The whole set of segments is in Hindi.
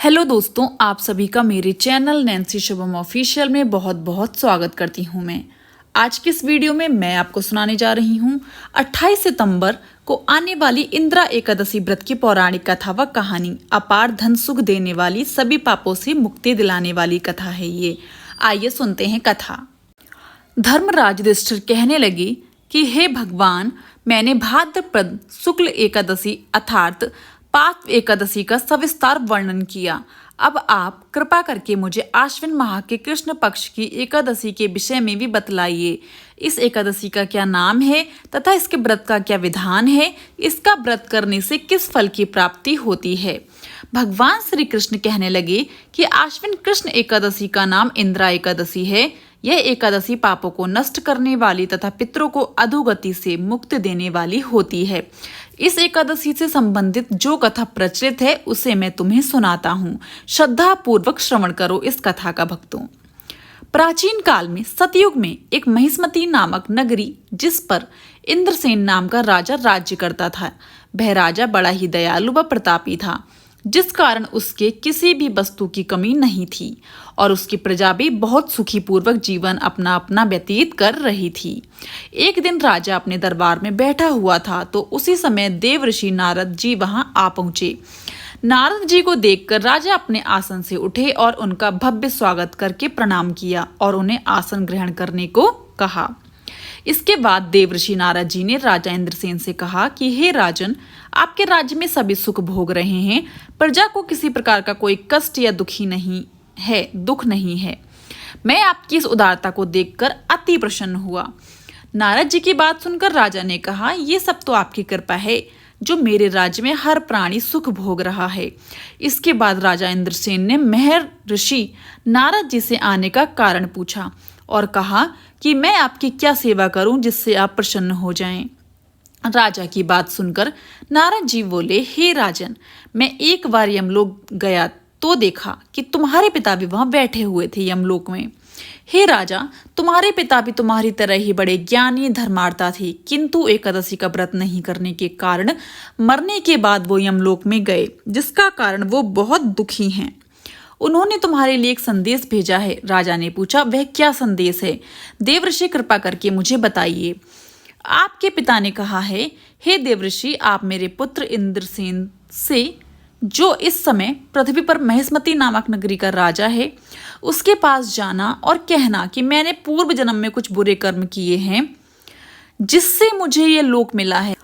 हेलो दोस्तों, आप सभी का मेरे चैनल नैन्सी शुभम ऑफिशियल में बहुत बहुत स्वागत करती हूँ। मैं आज की इस वीडियो में मैं आपको सुनाने जा रही हूँ 28 सितंबर को आने वाली इंदिरा एकादशी व्रत की पौराणिक कथा व कहानी। अपार धन सुख देने वाली, सभी पापों से मुक्ति दिलाने वाली कथा है ये। आइए सुनते हैं कथा। धर्मराज युधिष्ठिर कहने लगे कि हे भगवान, मैंने भाद्रपद शुक्ल एकादशी अर्थात पाप एकादशी का सविस्तार वर्णन किया। अब आप कृपा करके मुझे आश्विन माह के कृष्ण पक्ष की एकादशी के विषय में भी बतलाइए। इस एकादशी का क्या नाम है तथा इसके व्रत का क्या विधान है? इसका व्रत करने से किस फल की प्राप्ति होती है? भगवान श्री कृष्ण कहने लगे कि आश्विन कृष्ण एकादशी का नाम इंदिरा एकादशी है। यह एकादशी पापों को नष्ट करने वाली तथा पितरों को अधोगति से मुक्ति देने वाली होती है। इस एकादशी से संबंधित जो कथा प्रचलित है उसे मैं तुम्हें सुनाता हूँ। श्रद्धा पूर्वक श्रवण करो इस कथा का भक्तों। प्राचीन काल में सतयुग में एक महिष्मती नामक नगरी, जिस पर इंद्रसेन नाम का राजा राज्य करता था। वह राजा बड़ा ही दयालु व प्रतापी था, जिस कारण उसके किसी भी वस्तु की कमी नहीं थी और उसकी प्रजा भी बहुत सुखी पूर्वक जीवन अपना अपना व्यतीत कर रही थी। एक दिन राजा अपने दरबार में बैठा हुआ था तो उसी समय देवर्षि नारद जी वहां आ पहुंचे। नारद जी को देखकर राजा अपने आसन से उठे और उनका भव्य स्वागत करके प्रणाम किया और उन्हें आसन ग्रहण करने को कहा। इसके बाद देवर्षि नारद जी ने राजा इंद्रसेन से कहा कि हे राजन, आपके राज्य में सभी सुख भोग रहे हैं, प्रजा को किसी प्रकार का कोई कष्ट या दुख नहीं है। मैं आपकी इस उदारता को देखकर अति प्रसन्न हुआ। नारद जी की बात सुनकर राजा ने कहा, ये सब तो आपकी कृपा है जो मेरे राज्य में हर प्राणी सुख भोग रहा है। इसके बाद राजा इंद्रसेन ने महर्षि नारद जी से आने का कारण पूछा और कहा कि मैं आपकी क्या सेवा करूं जिससे आप प्रसन्न हो जाएं। राजा की बात सुनकर नारद जी बोले, हे राजन, मैं एक बार यमलोक गया तो देखा कि तुम्हारे पिता भी वहां बैठे हुए थे यमलोक में। हे राजा, तुम्हारे पिता भी तुम्हारी तरह ही बड़े ज्ञानी धर्मार्था थे, किंतु एकादशी का व्रत नहीं करने के कारण मरने के बाद वो यमलोक में गए, जिसका कारण वो बहुत दुखी हैं। उन्होंने तुम्हारे लिए एक संदेश भेजा है। राजा ने पूछा, वह क्या संदेश है? देवर्षि, कृपा करके मुझे बताइए। आपके पिता ने कहा है, हे देवर्षि, आप मेरे पुत्र इंद्रसेन से, जो इस समय पृथ्वी पर महिष्मती नामक नगरी का राजा है, उसके पास जाना और कहना कि मैंने पूर्व जन्म में कुछ बुरे कर्म किए हैं जिससे मुझे ये लोक मिला है।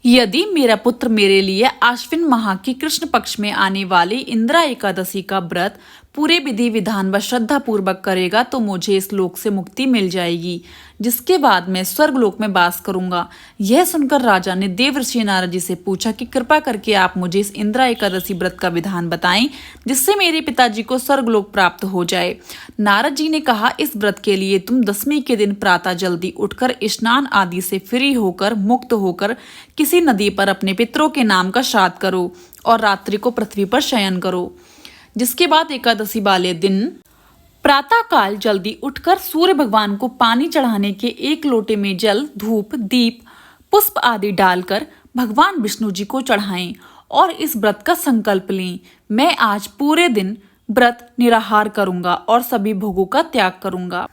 यदि मेरा पुत्र मेरे लिए आश्विन माह की कृष्ण पक्ष में आने वाली इंदिरा एकादशी का व्रत पूरे विधि विधान व श्रद्धा पूर्वक करेगा तो मुझे इस लोक से मुक्ति मिल जाएगी, जिसके बाद मैं स्वर्ग लोक में वास करूंगा। यह सुनकर राजा ने देवर्षि नारद जी से पूछा कि कृपा करके आप मुझे इस इंदिरा एकादशी व्रत का विधान बताएं जिससे मेरे पिताजी को स्वर्ग लोक प्राप्त हो जाए। नारद जी ने कहा, इस व्रत के लिए तुम दशमी के दिन प्रातः जल्दी उठकर स्नान आदि से फ्री होकर मुक्त होकर किसी नदी पर अपने पितरों के नाम का श्राद्ध करो और रात्रि को पृथ्वी पर शयन करो। जिसके बाद एकादशी वाले दिन प्रातः काल जल्दी उठकर सूर्य भगवान को पानी चढ़ाने के एक लोटे में जल, धूप, दीप, पुष्प आदि डालकर भगवान विष्णु जी को चढ़ाएं और इस व्रत का संकल्प लें। मैं आज पूरे दिन व्रत निराहार करूंगा और सभी भोगों का त्याग करूंगा।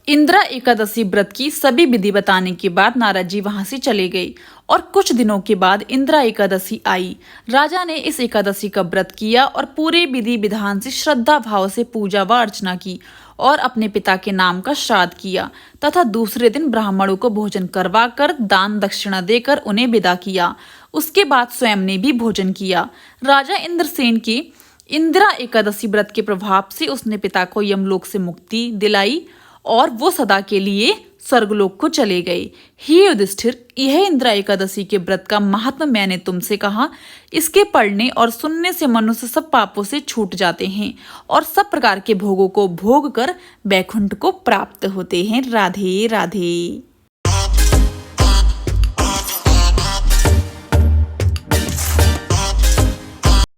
इंदिरा एकादशी व्रत की सभी विधि बताने के बाद नारद जी वहां से चले गए और कुछ दिनों के बाद इंदिरा एकादशी आई। राजा ने इस एकादशी का व्रत किया और पूरे विधि विधान से श्रद्धा भाव से पूजा व अर्चना की और अपने पिता के नाम का श्राद्ध किया तथा दूसरे दिन ब्राह्मणों को भोजन करवाकर दान दक्षिणा देकर उन्हें विदा किया। उसके बाद स्वयं ने भी भोजन किया। राजा इंद्रसेन की इंदिरा एकादशी व्रत के प्रभाव से उसने पिता को यमलोक से मुक्ति दिलाई और वो सदा के लिए स्वर्गलोक को चले गए। हे युधिष्ठिर, यह इंदिरा एकादशी के व्रत का महात्मा मैंने तुमसे कहा। इसके पढ़ने और सुनने से मनुष्य सब पापों से छूट जाते हैं और सब प्रकार के भोगों को भोग कर वैकुंठ को प्राप्त होते हैं। राधे राधे।